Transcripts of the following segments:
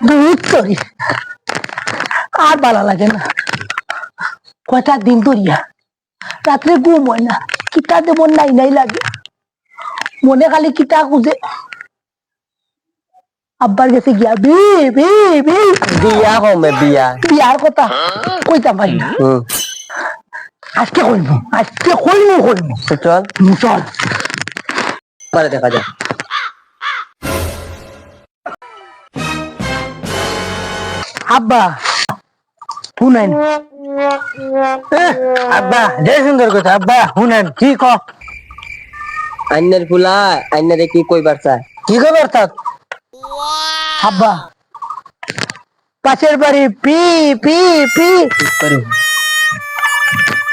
দুধ করি আর ভালো লাগে না। কয়টা দিন ধরিয়া রাত্রে ঘুম হয় না, কিতা দেব নাই নাই লাগে, মনে খালি কিতা খুঁজে। আব্বার গেছে গিয়া বি বি বি বিয়া কমে বিয়া বিয়ার কথা কইতাম ভাই না। আজকে কইব, আজকে কইব চল চল পরে দেখা যায়। আব্বা শুনেন। আব্বা যে সুন্দর কথা, আব্বা শুনেন কি ক। আইনের ফুলা আইনারে কি কইবার চায়? কি খবর তার? আব্বা পাশের বাড়ি পি পি পি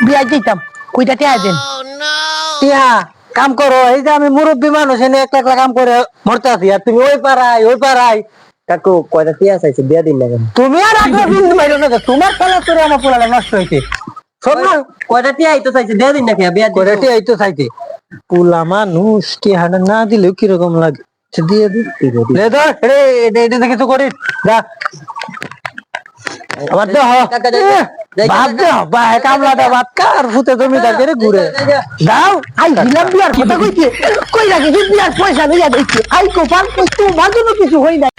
বিয়া দিতাম, কইটা টিয়া দেন। টিয়া কাম করো, এই যে আমি মুরব্বী মানুষ এনে একলা একলা কাম করে মরতে আছি, আর তুমি ওই পাড়াই। কাকু কয়টা টিয়া চাইছে বিয়া দিন না কেন? তুমি আর আগে বিন্দু মাইরো না, তোমার খেলা তোরে আমার পোলাটা নষ্ট হয়েছে। শোন না, কয়টা টিয়া আইতো চাইছে বিয়া দিন না কেন? বিয়া করে টিয়া এই তো চাইতে পোলা মানুষ টিয়াটা না দিলেও কিরকম লাগে, সে দিয়ে দি। লে ধর এটা দেখে তো করিস যা। আবার দেহ বাদ দেহ বাহে কামলাটা বাদ কার ফুতে জমিদার করে ঘুরে দাও। আই দিলাম বিয়ার কথা কইছে, কই রাখি বিয়ার পয়সা লইয়া দিচ্ছে। আই কোপাল কই তোমার জন্য কিছু হই নাই।